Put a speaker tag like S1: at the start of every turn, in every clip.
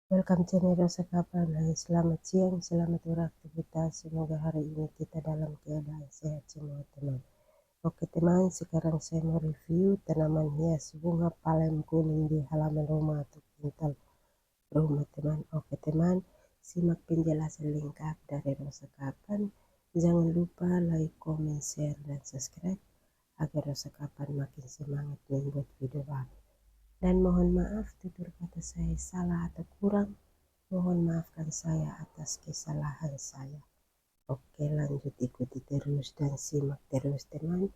S1: Welcome channel Rosa Kapan. Hai, selamat siang, selamat beraktivitas. Semoga hari ini kita dalam keadaan sehat semua teman. Oke teman, sekarang saya mau review tanaman hias bunga palem kuning di halaman rumah atau pintal rumah teman. Oke teman, simak penjelasan lengkap dari Rosa Kapan. Jangan lupa like, comment, share, dan subscribe agar Rosa Kapan makin semangat membuat video baru. Dan mohon maaf tutur kata saya salah atau kurang. Mohon maafkan saya atas kesalahan saya. Oke, lanjut ikuti terus dan simak terus teman.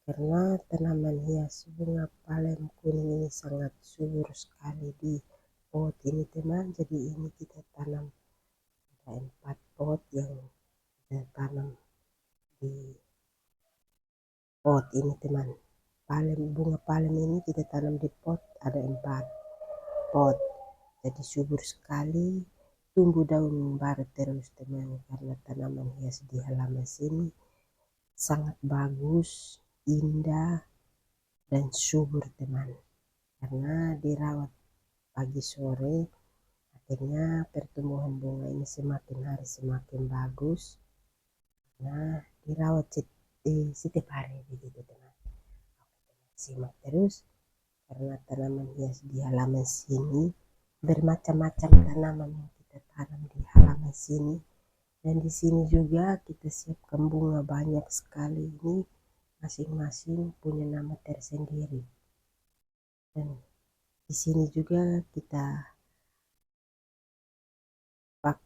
S1: Karena tanaman hias bunga palem kuning ini sangat subur sekali di pot ini teman. Jadi ini kita tanam ada 4 pot yang kita tanam di pot ini teman. Bunga palem ini kita tanam di pot ada 4 pot. Jadi subur sekali, tumbuh daun baru terus teman, karena tanaman hias di halaman sini sangat bagus, indah, dan subur teman. Karena dirawat pagi sore, akhirnya pertumbuhan bunga ini semakin hari semakin bagus. Nah, dirawat setiap hari begitu teman. Simak terus, karena tanaman hias di halaman sini bermacam-macam tanaman yang kita tanam di halaman sini. Dan di sini juga kita siapkan bunga banyak sekali, ini masing-masing punya nama tersendiri. Dan di sini juga kita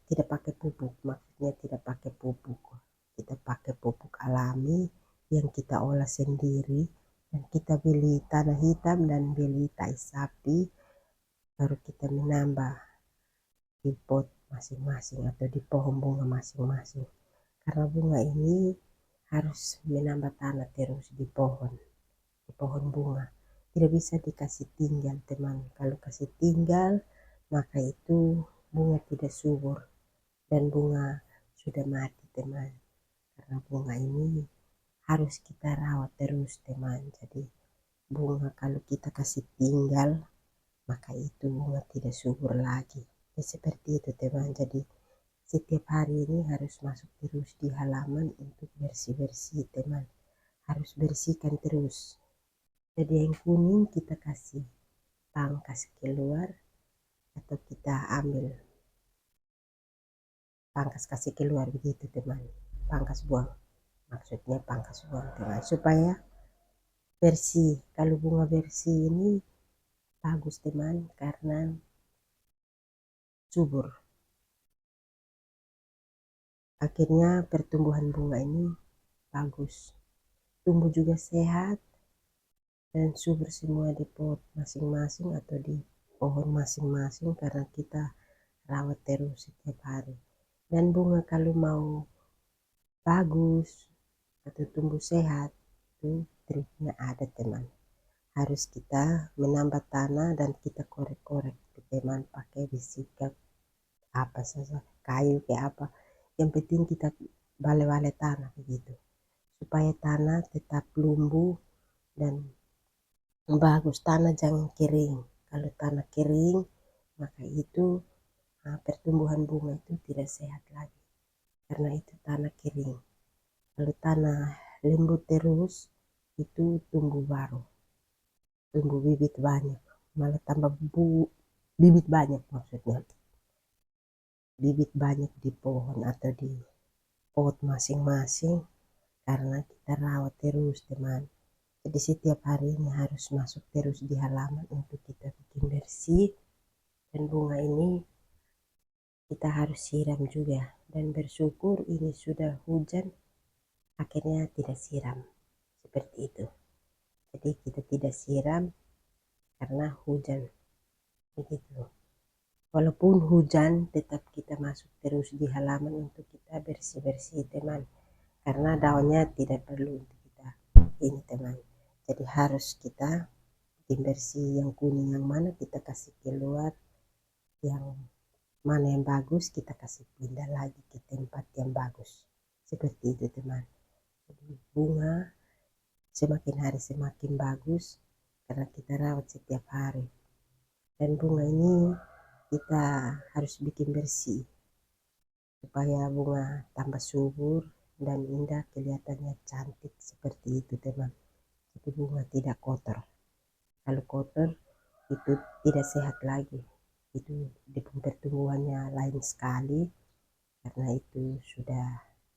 S1: tidak pakai pupuk, maksudnya tidak pakai pupuk. Kita pakai pupuk alami yang kita olah sendiri, dan kita beli tanah hitam dan beli tai sapi, baru kita menambah di pot masing-masing atau di pohon bunga masing-masing. Karena bunga ini harus menambah tanah terus di pohon bunga. Tidak bisa dikasih tinggal teman. Kalau kasih tinggal maka itu bunga tidak subur dan bunga sudah mati teman. Karena bunga ini harus kita rawat terus teman. Jadi bunga kalau kita kasih tinggal maka itu bunga tidak subur lagi. Ya, seperti itu teman. Jadi setiap hari ini harus masuk terus di halaman untuk bersih-bersih teman. Harus bersihkan terus. Jadi yang kuning kita kasih pangkas keluar atau kita ambil pangkas kasih keluar begitu teman. Pangkas buang. Maksudnya pangkas buang teman. Supaya bersih. Kalau bunga bersih ini bagus teman karena subur. Akhirnya pertumbuhan bunga ini bagus. Tumbuh juga sehat dan subur semua di pot masing-masing atau di pohon masing-masing karena kita rawat terus setiap hari. Dan bunga kalau mau bagus atau tumbuh sehat itu triknya ada teman. Harus kita menambah tanah dan kita korek-korek teman, pakai bisikat apa saja, kayu kayak apa, yang penting kita bale-bale tanah begitu supaya tanah tetap lumbuh dan bagus. Tanah jangan kering. Kalau tanah kering maka itu pertumbuhan bunga itu tidak sehat lagi karena itu tanah kering. Kalau tanah lembut terus itu tumbuh baru, tumbuh bibit banyak, malah tambah bibit banyak, maksudnya bibit banyak di pohon atau di pot masing-masing karena kita rawat terus teman. Jadi setiap hari ini harus masuk terus di halaman untuk kita bikin bersih. Dan bunga ini kita harus siram juga, dan bersyukur ini sudah hujan akhirnya tidak siram seperti itu. Jadi kita tidak siram karena hujan begitu. Walaupun hujan tetap kita masuk terus di halaman untuk kita bersih-bersih teman, karena daunnya tidak perlu untuk kita ini teman. Jadi harus kita bikin bersih. Yang kuning yang mana kita kasih keluar, yang mana yang bagus kita kasih pindah lagi ke tempat yang bagus, seperti itu teman. Jadi bunga semakin hari semakin bagus karena kita rawat setiap hari. Dan bunga ini kita harus bikin bersih supaya bunga tambah subur dan indah, kelihatannya cantik seperti itu teman. Jadi bunga tidak kotor. Kalau kotor itu tidak sehat lagi. Itu di pertumbuhannya lain sekali karena itu sudah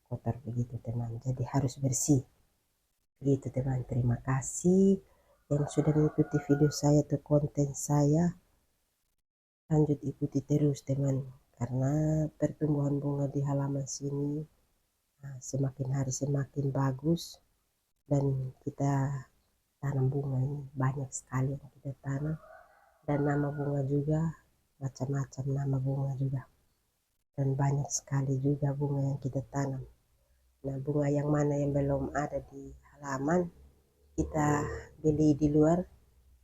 S1: kotor begitu teman. Jadi harus bersih. Begitu teman. Terima kasih yang sudah mengikuti video saya atau konten saya. Lanjut ikuti terus teman, karena pertumbuhan bunga di halaman sini semakin hari semakin bagus. Dan kita tanam bunga ini banyak sekali yang kita tanam, dan nama bunga juga macam-macam nama bunga juga, dan banyak sekali juga bunga yang kita tanam. Nah, bunga yang mana yang belum ada di halaman kita beli di luar,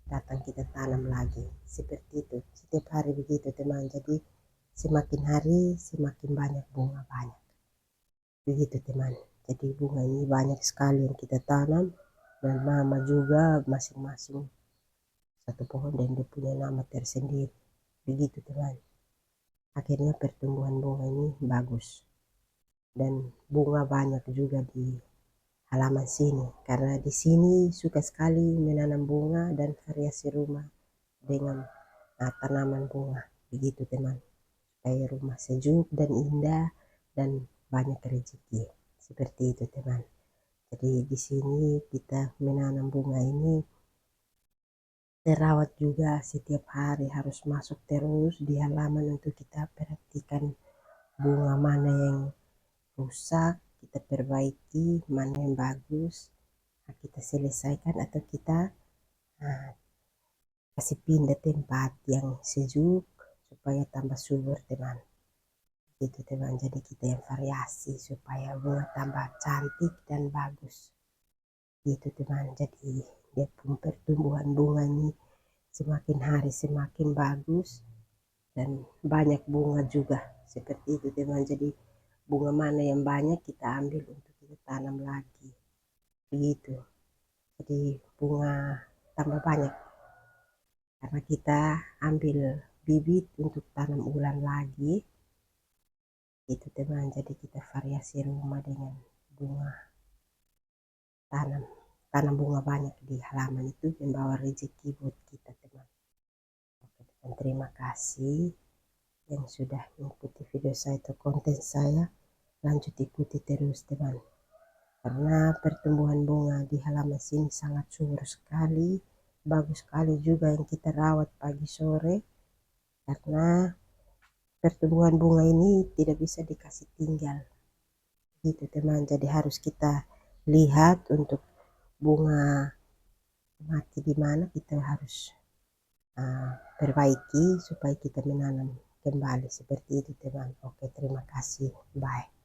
S1: datang kita tanam lagi seperti itu setiap hari begitu teman. Jadi semakin hari semakin banyak bunga, banyak begitu teman. Jadi bunga ini banyak sekali yang kita tanam, dan nama juga masing-masing satu pohon dan dia punya nama tersendiri begitu teman. Akhirnya pertumbuhan bunga ini bagus, dan bunga banyak juga di halaman sini karena di sini suka sekali menanam bunga dan variasi rumah dengan tanaman bunga begitu teman, supaya rumah sejuk dan indah dan banyak rezeki seperti itu teman. Jadi di sini kita menanam bunga ini terawat juga, setiap hari harus masuk terus di halaman untuk kita perhatikan bunga mana yang rusak, kita perbaiki, mana yang bagus, kita selesaikan atau kita nah, kasih pindah tempat yang sejuk supaya tambah subur teman. Gitu teman, jadi kita yang variasi supaya bunga tambah cantik dan bagus. Gitu teman, jadi dia pun pertumbuhan bunga ini semakin hari semakin bagus dan banyak bunga juga seperti itu teman. Jadi bunga mana yang banyak kita ambil untuk kita tanam lagi begitu. Jadi bunga tambah banyak karena kita ambil bibit untuk tanam ulang lagi itu teman. Jadi kita variasi rumah dengan bunga, tanam tanam bunga banyak di halaman itu membawa rezeki buat kita teman. Oke, teman, terima kasih yang sudah mengikuti video saya atau konten saya. Lanjut ikuti terus teman, karena pertumbuhan bunga di halaman sini sangat subur sekali, bagus sekali juga yang kita rawat pagi sore, karena pertumbuhan bunga ini tidak bisa dikasih tinggal gitu teman. Jadi harus kita lihat untuk bunga mati di mana, kita harus perbaiki supaya kita menanam kembali seperti itu teman. Oke, terima kasih, bye.